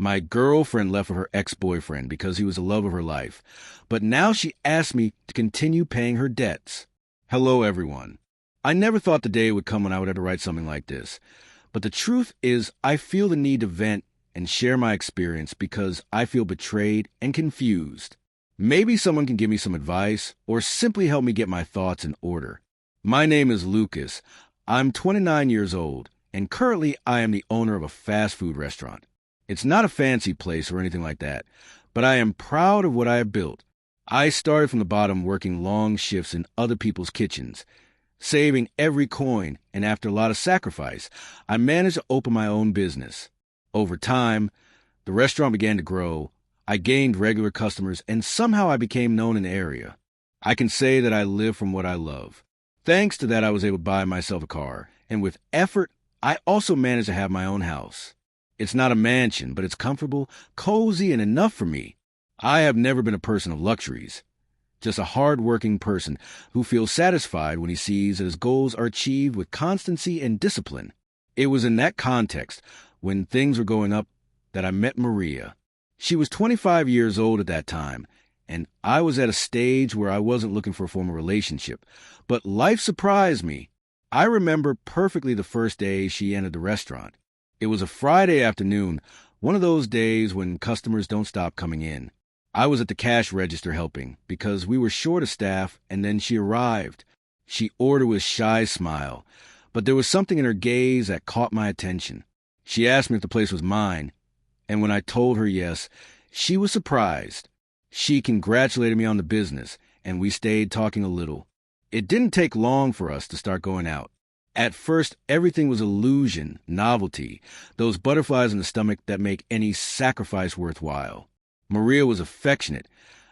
My girlfriend left with her ex-boyfriend because he was the love of her life, but now she asked me to continue paying her debts. Hello, everyone. I never thought the day would come when I would have to write something like this, but the truth is I feel the need to vent and share my experience because I feel betrayed and confused. Maybe someone can give me some advice or simply help me get my thoughts in order. My name is Lucas. I'm 29 years old, and currently I am the owner of a fast food restaurant. It's not a fancy place or anything like that, but I am proud of what I have built. I started from the bottom working long shifts in other people's kitchens, saving every coin, and after a lot of sacrifice, I managed to open my own business. Over time, the restaurant began to grow. I gained regular customers, and somehow I became known in the area. I can say that I live from what I love. Thanks to that, I was able to buy myself a car, and with effort, I also managed to have my own house. It's not a mansion, but it's comfortable, cozy, and enough for me. I have never been a person of luxuries, just a hard-working person who feels satisfied when he sees that his goals are achieved with constancy and discipline. It was in that context, when things were going up, that I met Maria. She was 25 years old at that time, and I was at a stage where I wasn't looking for a formal relationship. But life surprised me. I remember perfectly the first day she entered the restaurant. It was a Friday afternoon, one of those days when customers don't stop coming in. I was at the cash register helping because we were short of staff, and then she arrived. She ordered with a shy smile, but there was something in her gaze that caught my attention. She asked me if the place was mine, and when I told her yes, she was surprised. She congratulated me on the business, and we stayed talking a little. It didn't take long for us to start going out. At first, everything was illusion, novelty, those butterflies in the stomach that make any sacrifice worthwhile. Maria was affectionate,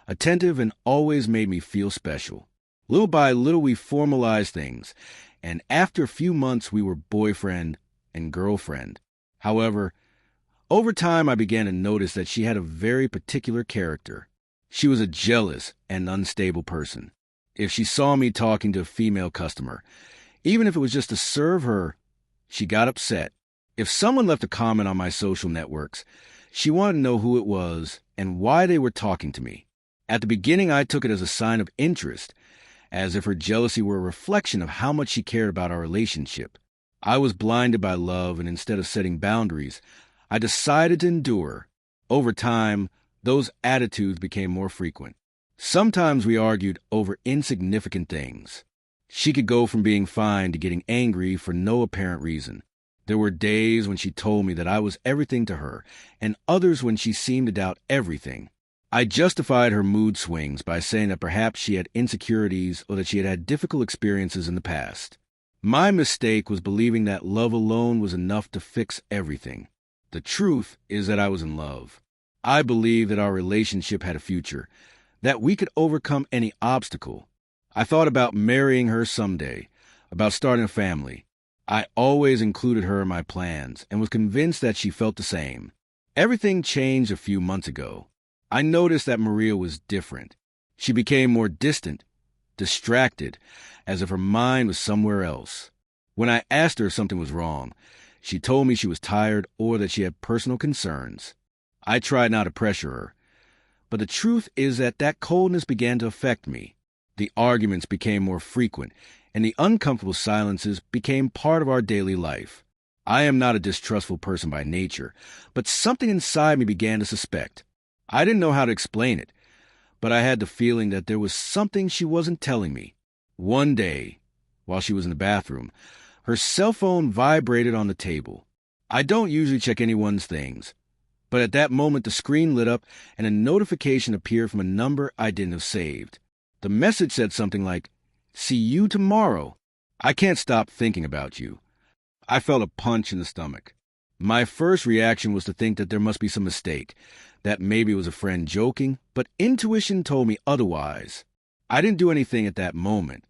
attentive, and always made me feel special. Little by little, we formalized things, and after a few months, we were boyfriend and girlfriend. However, over time, I began to notice that she had a very particular character. She was a jealous and unstable person. If she saw me talking to a female customer, even if it was just to serve her, she got upset. If someone left a comment on my social networks, she wanted to know who it was and why they were talking to me. At the beginning, I took it as a sign of interest, as if her jealousy were a reflection of how much she cared about our relationship. I was blinded by love, and instead of setting boundaries, I decided to endure. Over time, those attitudes became more frequent. Sometimes we argued over insignificant things. She could go from being fine to getting angry for no apparent reason. There were days when she told me that I was everything to her, and others when she seemed to doubt everything. I justified her mood swings by saying that perhaps she had insecurities or that she had had difficult experiences in the past. My mistake was believing that love alone was enough to fix everything. The truth is that I was in love. I believed that our relationship had a future, that we could overcome any obstacle. I thought about marrying her someday, about starting a family. I always included her in my plans and was convinced that she felt the same. Everything changed a few months ago. I noticed that Maria was different. She became more distant, distracted, as if her mind was somewhere else. When I asked her if something was wrong, she told me she was tired or that she had personal concerns. I tried not to pressure her, but the truth is that coldness began to affect me. The arguments became more frequent, and the uncomfortable silences became part of our daily life. I am not a distrustful person by nature, but something inside me began to suspect. I didn't know how to explain it, but I had the feeling that there was something she wasn't telling me. One day, while she was in the bathroom, her cell phone vibrated on the table. I don't usually check anyone's things, but at that moment the screen lit up and a notification appeared from a number I didn't have saved. The message said something like, "See you tomorrow. I can't stop thinking about you." I felt a punch in the stomach. My first reaction was to think that there must be some mistake, that maybe it was a friend joking, but intuition told me otherwise. I didn't do anything at that moment.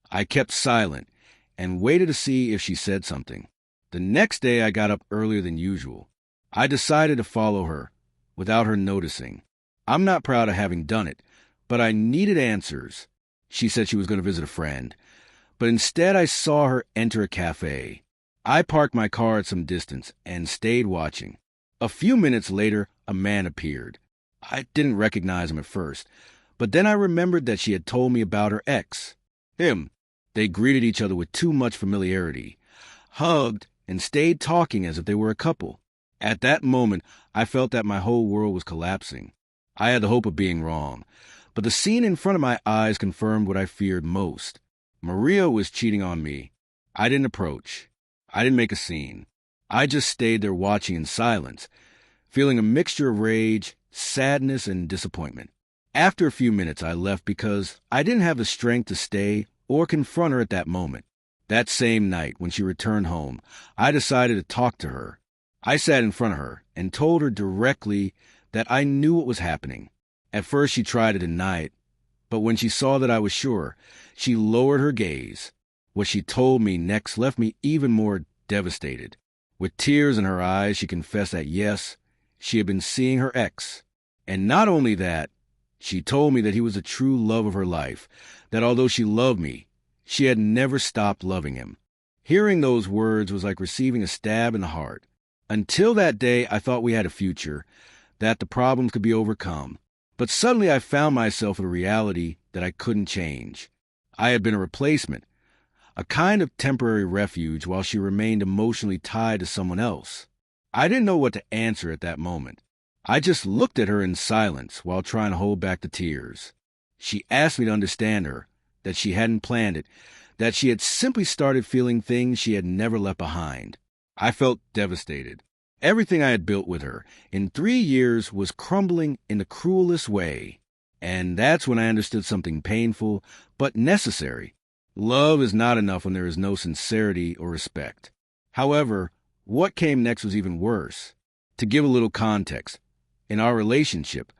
I kept silent and waited to see if she said something. The next day I got up earlier than usual. I decided to follow her, without her noticing. I'm not proud of having done it, but I needed answers. She said she was going to visit a friend, but instead I saw her enter a cafe. I parked my car at some distance and stayed watching. A few minutes later, a man appeared. I didn't recognize him at first, but then I remembered that she had told me about her ex. Him. They greeted each other with too much familiarity, hugged, and stayed talking as if they were a couple. At that moment, I felt that my whole world was collapsing. I had the hope of being wrong, but the scene in front of my eyes confirmed what I feared most. Maria was cheating on me. I didn't approach. I didn't make a scene. I just stayed there watching in silence, feeling a mixture of rage, sadness, and disappointment. After a few minutes, I left because I didn't have the strength to stay or confront her at that moment. That same night, when she returned home, I decided to talk to her. I sat in front of her and told her directly that I knew what was happening. At first, she tried to deny it, but when she saw that I was sure, she lowered her gaze. What she told me next left me even more devastated. With tears in her eyes, she confessed that yes, she had been seeing her ex. And not only that, she told me that he was the true love of her life, that although she loved me, she had never stopped loving him. Hearing those words was like receiving a stab in the heart. Until that day, I thought we had a future, that the problems could be overcome. But suddenly I found myself in a reality that I couldn't change. I had been a replacement, a kind of temporary refuge while she remained emotionally tied to someone else. I didn't know what to answer at that moment. I just looked at her in silence while trying to hold back the tears. She asked me to understand her, that she hadn't planned it, that she had simply started feeling things she had never left behind. I felt devastated. Everything I had built with her in 3 years was crumbling in the cruelest way. And that's when I understood something painful, but necessary. Love is not enough when there is no sincerity or respect. However, what came next was even worse. To give a little context, in our relationship,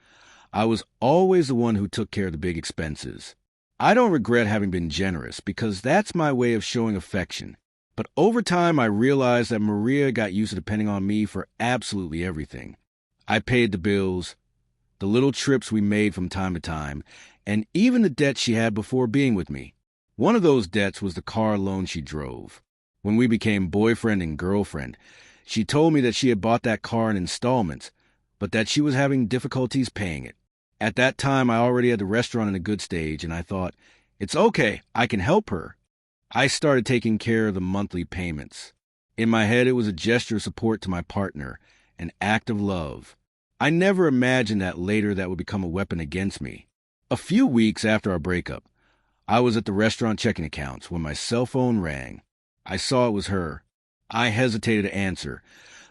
I was always the one who took care of the big expenses. I don't regret having been generous because that's my way of showing affection. But over time, I realized that Maria got used to depending on me for absolutely everything. I paid the bills, the little trips we made from time to time, and even the debts she had before being with me. One of those debts was the car loan she drove. When we became boyfriend and girlfriend, she told me that she had bought that car in installments, but that she was having difficulties paying it. At that time, I already had the restaurant in a good stage, and I thought, it's okay, I can help her. I started taking care of the monthly payments. In my head, it was a gesture of support to my partner, an act of love. I never imagined that later that would become a weapon against me. A few weeks after our breakup, I was at the restaurant checking accounts when my cell phone rang. I saw it was her. I hesitated to answer,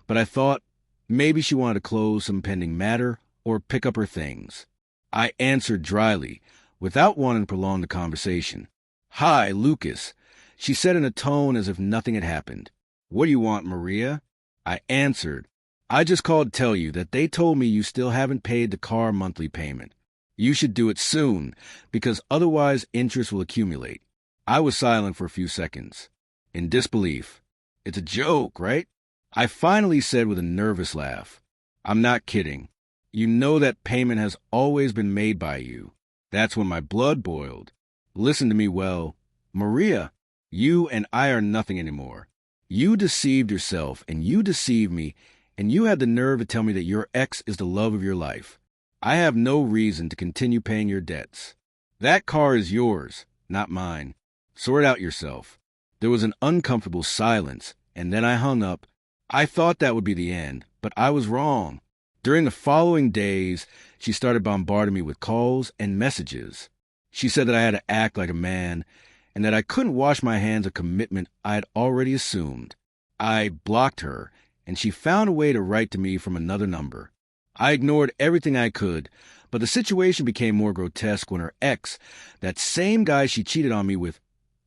but I thought maybe she wanted to close some pending matter or pick up her things. I answered dryly, without wanting to prolong the conversation. "Hi, Lucas," she said in a tone as if nothing had happened. "What do you want, Maria?" I answered, "I just called to tell you that they told me you still haven't paid the car monthly payment. You should do it soon, because otherwise interest will accumulate." I was silent for a few seconds, in disbelief. "It's a joke, right?" I finally said with a nervous laugh, "I'm not kidding. You know that payment has always been made by you." That's when my blood boiled. Listen to me well. Maria, you and I are nothing anymore. You deceived yourself, and you deceived me, and you had the nerve to tell me that your ex is the love of your life. I have no reason to continue paying your debts. That car is yours, not mine. Sort out yourself. There was an uncomfortable silence, and then I hung up. I thought that would be the end, but I was wrong. During the following days, she started bombarding me with calls and messages. She said that I had to act like a man, and that I couldn't wash my hands of commitment I had already assumed. I blocked her, and she found a way to write to me from another number. I ignored everything I could, but the situation became more grotesque when her ex, that same guy she cheated on me with,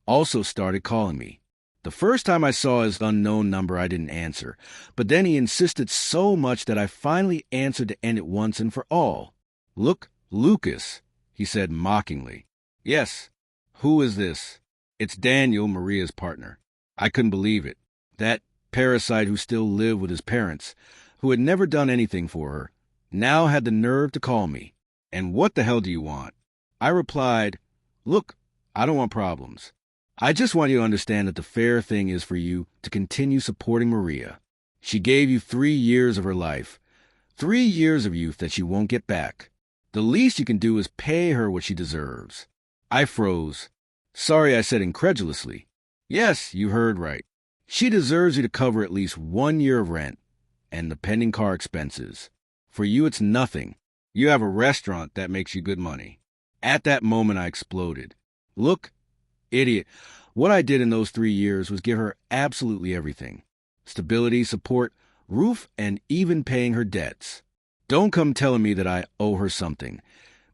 also started calling me. The first time I saw his unknown number, I didn't answer, but then he insisted so much that I finally answered to end it once and for all. "Look, Lucas," he said mockingly. "Yes. Who is this?" "It's Daniel, Maria's partner." I couldn't believe it. That parasite who still lived with his parents, who had never done anything for her, now had the nerve to call me. "And what the hell do you want?" I replied, "Look, I don't want problems. I just want you to understand that the fair thing is for you to continue supporting Maria. She gave you 3 years of her life, 3 years of youth that she won't get back. The least you can do is pay her what she deserves. I froze. Sorry, I said incredulously. Yes, you heard right. She deserves you to cover at least 1 year of rent and the pending car expenses. For you, it's nothing. You have a restaurant that makes you good money. At that moment, I exploded. Look, idiot, what I did in those 3 years was give her absolutely everything. Stability, support, roof, and even paying her debts. Don't come telling me that I owe her something,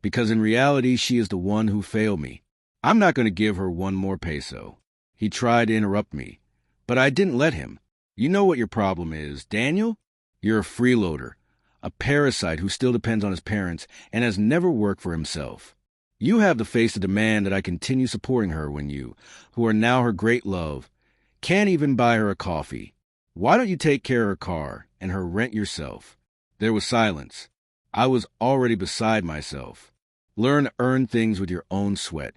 because in reality, she is the one who failed me. I'm not going to give her 1 more peso. He tried to interrupt me, but I didn't let him. You know what your problem is, Daniel? You're a freeloader, a parasite who still depends on his parents and has never worked for himself. You have the face to demand that I continue supporting her when you, who are now her great love, can't even buy her a coffee. Why don't you take care of her car and her rent yourself? There was silence. I was already beside myself. Learn to earn things with your own sweat.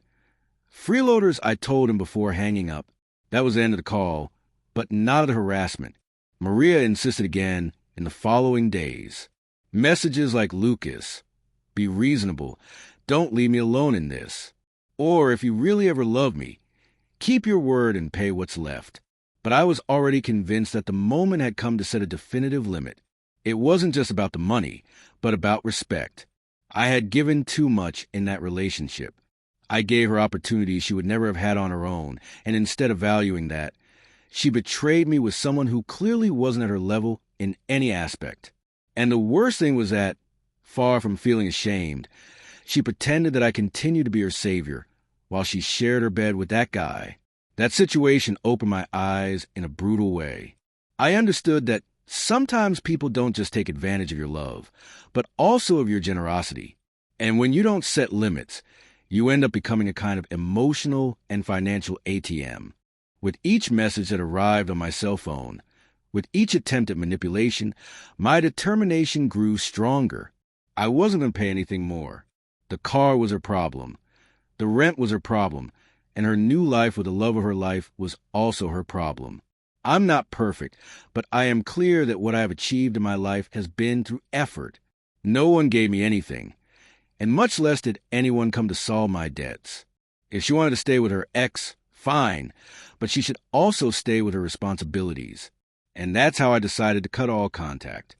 Freeloaders, I told him before hanging up. That was the end of the call, but not of the harassment. Maria insisted again in the following days. Messages like, Lucas, be reasonable. Don't leave me alone in this. Or if you really ever love me, keep your word and pay what's left. But I was already convinced that the moment had come to set a definitive limit. It wasn't just about the money, but about respect. I had given too much in that relationship. I gave her opportunities she would never have had on her own, and instead of valuing that, she betrayed me with someone who clearly wasn't at her level in any aspect. And the worst thing was that, far from feeling ashamed, she pretended that I continued to be her savior while she shared her bed with that guy. That situation opened my eyes in a brutal way. I understood that sometimes people don't just take advantage of your love, but also of your generosity. And when you don't set limits, you end up becoming a kind of emotional and financial ATM. With each message that arrived on my cell phone, with each attempt at manipulation, my determination grew stronger. I wasn't going to pay anything more. The car was her problem. The rent was her problem. And her new life with the love of her life was also her problem. I'm not perfect, but I am clear that what I have achieved in my life has been through effort. No one gave me anything, and much less did anyone come to solve my debts. If she wanted to stay with her ex, fine, but she should also stay with her responsibilities. And that's how I decided to cut all contact.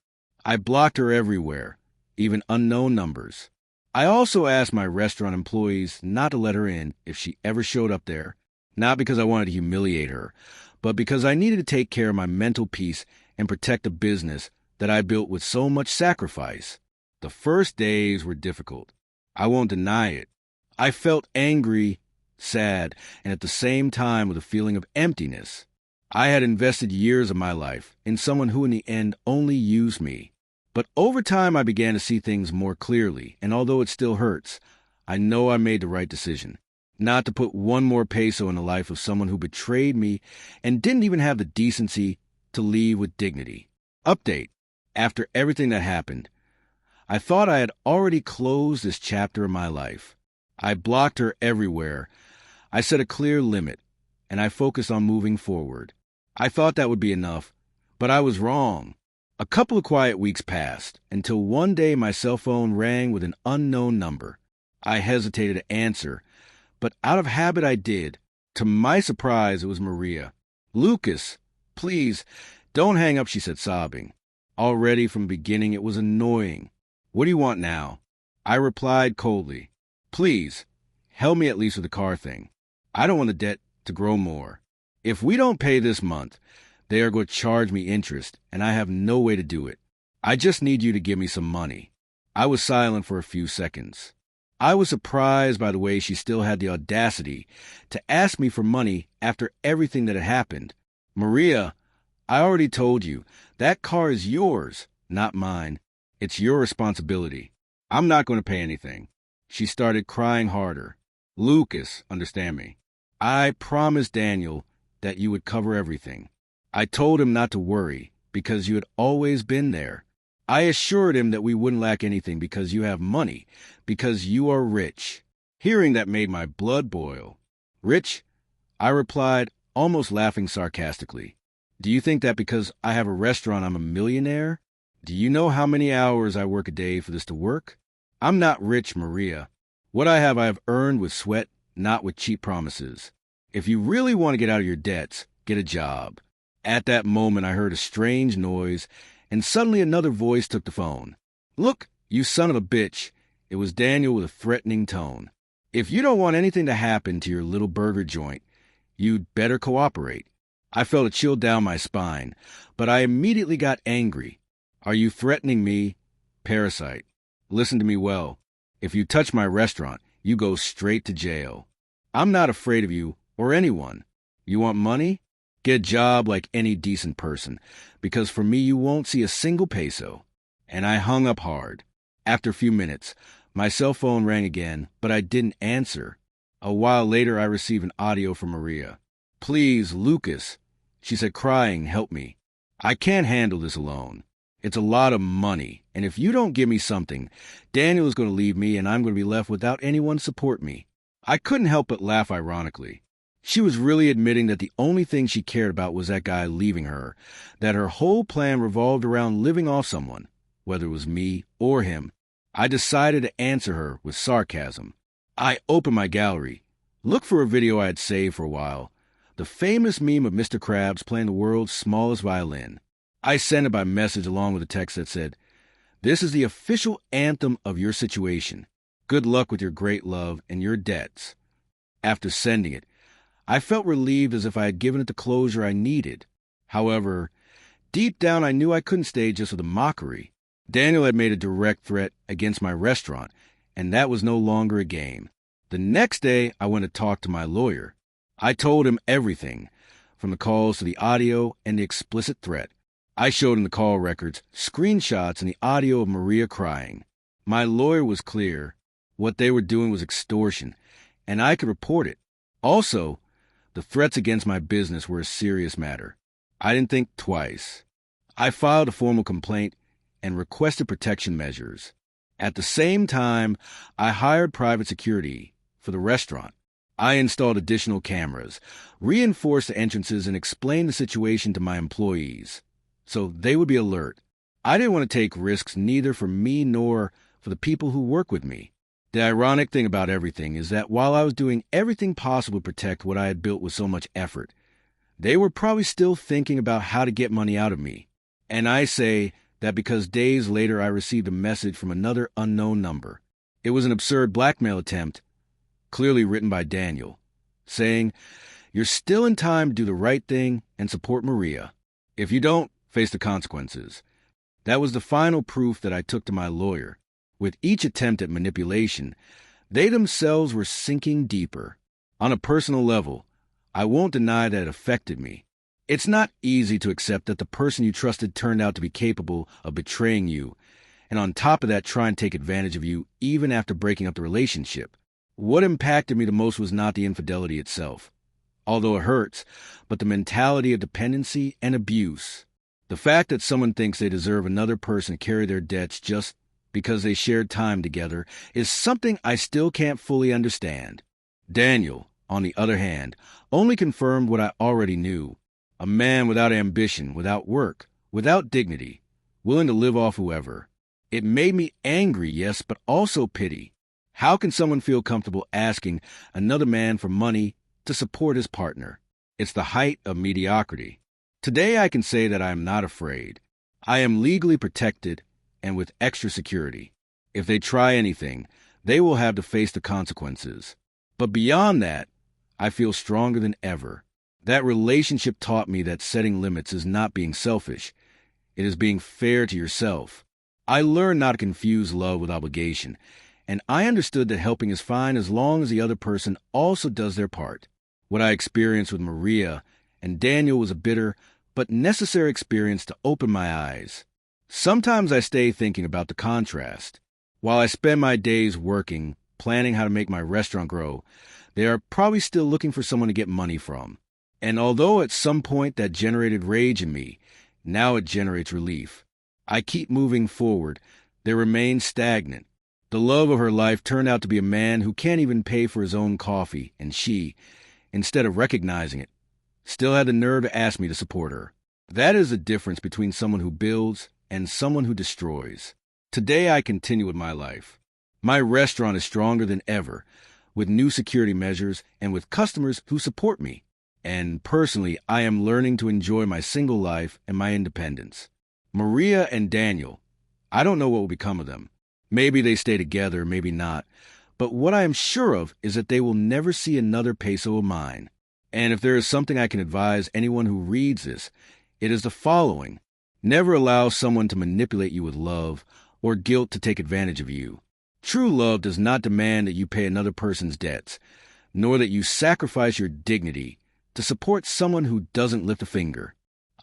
I blocked her everywhere, even unknown numbers. I also asked my restaurant employees not to let her in if she ever showed up there, not because I wanted to humiliate her, but because I needed to take care of my mental peace and protect a business that I built with so much sacrifice. The first days were difficult. I won't deny it. I felt angry, sad, and at the same time with a feeling of emptiness. I had invested years of my life in someone who in the end only used me. But over time, I began to see things more clearly, and although it still hurts, I know I made the right decision. Not to put 1 more peso in the life of someone who betrayed me and didn't even have the decency to leave with dignity. Update. After everything that happened, I thought I had already closed this chapter of my life. I blocked her everywhere. I set a clear limit, and I focused on moving forward. I thought that would be enough, but I was wrong. A couple of quiet weeks passed, until one day my cell phone rang with an unknown number. I hesitated to answer, but out of habit I did. To my surprise, it was Maria. Lucas, please, don't hang up, she said, sobbing. Already from the beginning, it was annoying. What do you want now? I replied coldly. Please, help me at least with the car thing. I don't want the debt to grow more. If we don't pay this month, they are going to charge me interest, and I have no way to do it. I just need you to give me some money. I was silent for a few seconds. I was surprised by the way she still had the audacity to ask me for money after everything that had happened. Maria, I already told you, that car is yours, not mine. It's your responsibility. I'm not going to pay anything. She started crying harder. Lucas, understand me. I promised Daniel that you would cover everything. I told him not to worry, because you had always been there. I assured him that we wouldn't lack anything because you have money, because you are rich. Hearing that made my blood boil. Rich? I replied, almost laughing sarcastically. Do you think that because I have a restaurant I'm a millionaire? Do you know how many hours I work a day for this to work? I'm not rich, Maria. What I have earned with sweat, not with cheap promises. If you really want to get out of your debts, get a job. At that moment, I heard a strange noise, and suddenly another voice took the phone. Look, you son of a bitch. It was Daniel with a threatening tone. If you don't want anything to happen to your little burger joint, you'd better cooperate. I felt a chill down my spine, but I immediately got angry. Are you threatening me? Parasite. Listen to me well. If you touch my restaurant, you go straight to jail. I'm not afraid of you or anyone. You want money? Get a job like any decent person, because for me you won't see a single peso. And I hung up hard. After a few minutes, my cell phone rang again, but I didn't answer. A while later, I received an audio from Maria. Please, Lucas, she said, crying, help me. I can't handle this alone. It's a lot of money, and if you don't give me something, Daniel is going to leave me and I'm going to be left without anyone to support me. I couldn't help but laugh ironically. She was really admitting that the only thing she cared about was that guy leaving her, that her whole plan revolved around living off someone, whether it was me or him. I decided to answer her with sarcasm. I opened my gallery, looked for a video I had saved for a while, the famous meme of Mr. Krabs playing the world's smallest violin. I sent it by message along with a text that said, "This is the official anthem of your situation. Good luck with your great love and your debts." After sending it, I felt relieved as if I had given it the closure I needed. However, deep down I knew I couldn't stay just with a mockery. Daniel had made a direct threat against my restaurant, and that was no longer a game. The next day, I went to talk to my lawyer. I told him everything, from the calls to the audio and the explicit threat. I showed him the call records, screenshots, and the audio of Maria crying. My lawyer was clear. What they were doing was extortion, and I could report it. Also, the threats against my business were a serious matter. I didn't think twice. I filed a formal complaint and requested protection measures. At the same time, I hired private security for the restaurant. I installed additional cameras, reinforced the entrances, and explained the situation to my employees, so they would be alert. I didn't want to take risks neither for me nor for the people who work with me. The ironic thing about everything is that while I was doing everything possible to protect what I had built with so much effort, they were probably still thinking about how to get money out of me. And I say that because days later I received a message from another unknown number. It was an absurd blackmail attempt, clearly written by Daniel, saying, "You're still in time to do the right thing and support Maria. If you don't, face the consequences." That was the final proof that I took to my lawyer. With each attempt at manipulation, they themselves were sinking deeper. On a personal level, I won't deny that it affected me. It's not easy to accept that the person you trusted turned out to be capable of betraying you, and on top of that try and take advantage of you even after breaking up the relationship. What impacted me the most was not the infidelity itself, although it hurts, but the mentality of dependency and abuse. The fact that someone thinks they deserve another person to carry their debts just because they shared time together is something I still can't fully understand. Daniel, on the other hand, only confirmed what I already knew. A man without ambition, without work, without dignity, willing to live off whoever. It made me angry, yes, but also pity. How can someone feel comfortable asking another man for money to support his partner? It's the height of mediocrity. Today I can say that I am not afraid. I am legally protected and with extra security. If they try anything, they will have to face the consequences. But beyond that, I feel stronger than ever. That relationship taught me that setting limits is not being selfish. It is being fair to yourself. I learned not to confuse love with obligation, and I understood that helping is fine as long as the other person also does their part. What I experienced with Maria and Daniel was a bitter but necessary experience to open my eyes. Sometimes I stay thinking about the contrast. While I spend my days working, planning how to make my restaurant grow, they are probably still looking for someone to get money from. And although at some point that generated rage in me, now it generates relief. I keep moving forward. They remain stagnant. The love of her life turned out to be a man who can't even pay for his own coffee, and she, instead of recognizing it, still had the nerve to ask me to support her. That is the difference between someone who builds and someone who destroys. Today I continue with my life. My restaurant is stronger than ever, with new security measures and with customers who support me. And personally, I am learning to enjoy my single life and my independence. Maria and Daniel, I don't know what will become of them. Maybe they stay together, maybe not. But what I am sure of is that they will never see another peso of mine. And if there is something I can advise anyone who reads this, it is the following. Never allow someone to manipulate you with love or guilt to take advantage of you. True love does not demand that you pay another person's debts, nor that you sacrifice your dignity to support someone who doesn't lift a finger.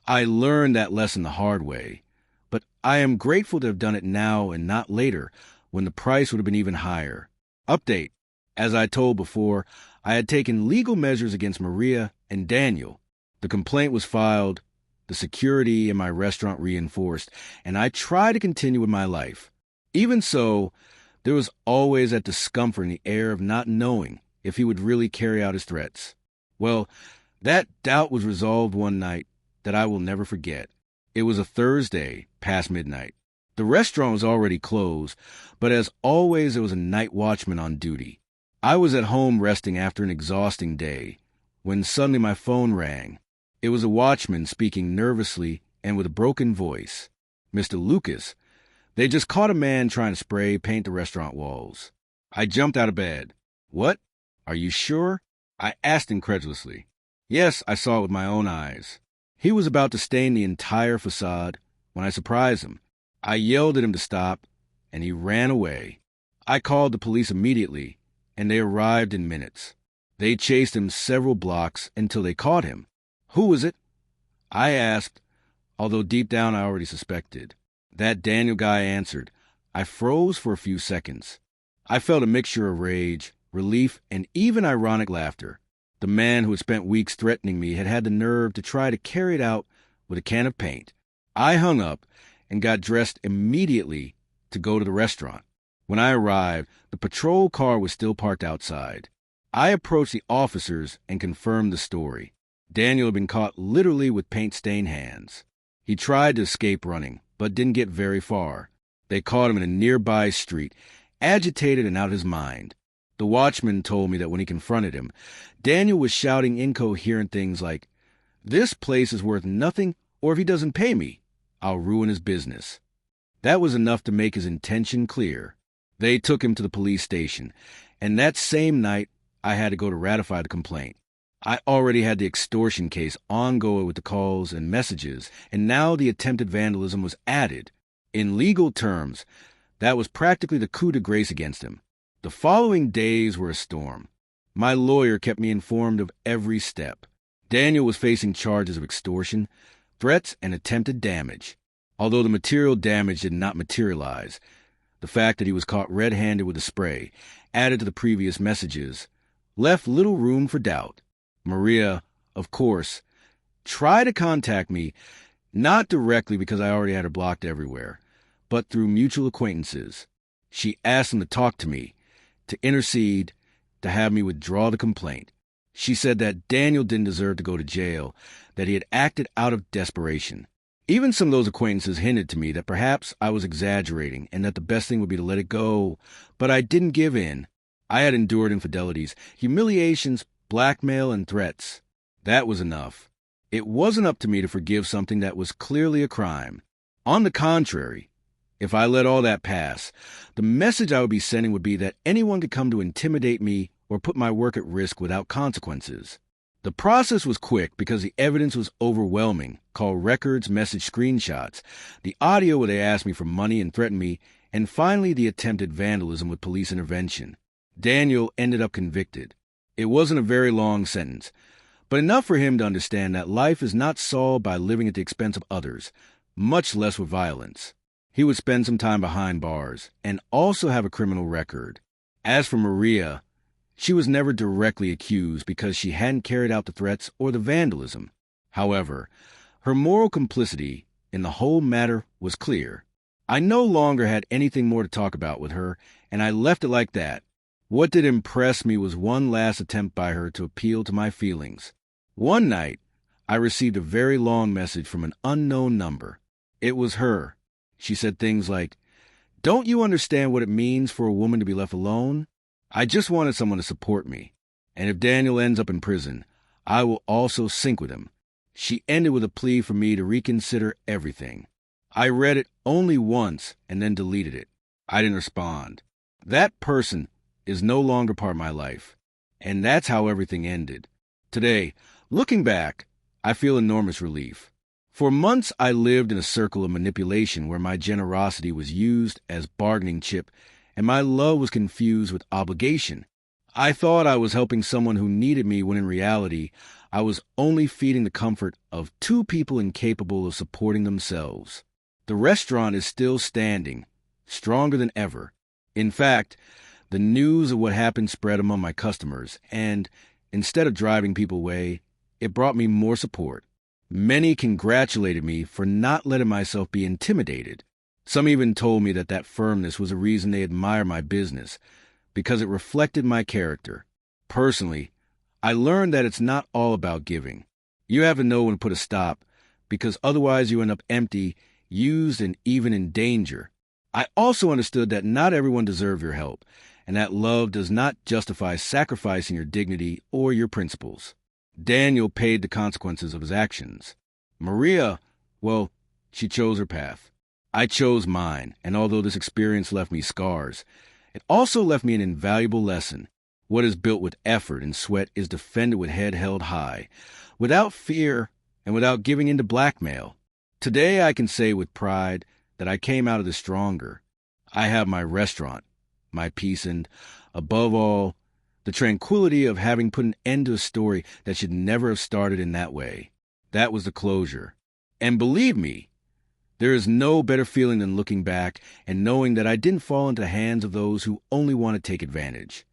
I learned that lesson the hard way, but I am grateful to have done it now and not later, when the price would have been even higher. Update. As I told before, I had taken legal measures against Maria and Daniel. The complaint was filed, the security in my restaurant reinforced, and I tried to continue with my life. Even so, there was always that discomfort in the air of not knowing if he would really carry out his threats. Well, that doubt was resolved one night that I will never forget. It was a Thursday, past midnight. The restaurant was already closed, but as always, there was a night watchman on duty. I was at home resting after an exhausting day, when suddenly my phone rang. It was a watchman speaking nervously and with a broken voice. "Mr. Lucas, they just caught a man trying to spray paint the restaurant walls." I jumped out of bed. "What? Are you sure?" I asked incredulously. "Yes, I saw it with my own eyes." He was about to stain the entire facade when I surprised him. I yelled at him to stop, and he ran away. I called the police immediately, and they arrived in minutes. They chased him several blocks until they caught him. "Who was it?" I asked, although deep down I already suspected. That Daniel guy answered. I froze for a few seconds. I felt a mixture of rage, relief, and even ironic laughter. The man who had spent weeks threatening me had had the nerve to try to carry it out with a can of paint. I hung up and got dressed immediately to go to the restaurant. When I arrived, the patrol car was still parked outside. I approached the officers and confirmed the story. Daniel had been caught literally with paint-stained hands. He tried to escape running, but didn't get very far. They caught him in a nearby street, agitated and out of his mind. The watchman told me that when he confronted him, Daniel was shouting incoherent things like, "This place is worth nothing, or if he doesn't pay me, I'll ruin his business." That was enough to make his intention clear. They took him to the police station, and that same night, I had to go to ratify the complaint. I already had the extortion case ongoing with the calls and messages, and now the attempted vandalism was added. In legal terms, that was practically the coup de grace against him. The following days were a storm. My lawyer kept me informed of every step. Daniel was facing charges of extortion, threats, and attempted damage. Although the material damage did not materialize, the fact that he was caught red-handed with a spray, added to the previous messages, left little room for doubt. Maria, of course, tried to contact me, not directly because I already had her blocked everywhere, but through mutual acquaintances. She asked him to talk to me, to intercede, to have me withdraw the complaint. She said that Daniel didn't deserve to go to jail, that he had acted out of desperation. Even some of those acquaintances hinted to me that perhaps I was exaggerating and that the best thing would be to let it go, but I didn't give in. I had endured infidelities, humiliations, blackmail, and threats. That was enough. It wasn't up to me to forgive something that was clearly a crime. On the contrary, if I let all that pass, the message I would be sending would be that anyone could come to intimidate me or put my work at risk without consequences. The process was quick because the evidence was overwhelming. Call records, message screenshots, the audio where they asked me for money and threatened me, and finally the attempted vandalism with police intervention. Daniel ended up convicted. It wasn't a very long sentence, but enough for him to understand that life is not solved by living at the expense of others, much less with violence. He would spend some time behind bars and also have a criminal record. As for Maria, she was never directly accused because she hadn't carried out the threats or the vandalism. However, her moral complicity in the whole matter was clear. I no longer had anything more to talk about with her, and I left it like that. What did impress me was one last attempt by her to appeal to my feelings. One night, I received a very long message from an unknown number. It was her. She said things like, "Don't you understand what it means for a woman to be left alone? I just wanted someone to support me. And if Daniel ends up in prison, I will also sink with him." She ended with a plea for me to reconsider everything. I read it only once and then deleted it. I didn't respond. That person is no longer part of my life. And that's how everything ended. Today, looking back, I feel enormous relief. For months, I lived in a circle of manipulation where my generosity was used as bargaining chip and my love was confused with obligation. I thought I was helping someone who needed me when in reality, I was only feeding the comfort of two people incapable of supporting themselves. The restaurant is still standing, stronger than ever. In fact, the news of what happened spread among my customers, and instead of driving people away, it brought me more support. Many congratulated me for not letting myself be intimidated. Some even told me that firmness was a reason they admire my business, because it reflected my character. Personally, I learned that it's not all about giving. You have to know when to put a stop, because otherwise you end up empty, used, and even in danger. I also understood that not everyone deserves your help, and that love does not justify sacrificing your dignity or your principles. Daniel paid the consequences of his actions. Maria, well, she chose her path. I chose mine, and although this experience left me scars, it also left me an invaluable lesson. What is built with effort and sweat is defended with head held high, without fear and without giving in to blackmail. Today I can say with pride that I came out of this stronger. I have my restaurant, my peace, and, above all, the tranquility of having put an end to a story that should never have started in that way. That was the closure. And believe me, there is no better feeling than looking back and knowing that I didn't fall into the hands of those who only want to take advantage.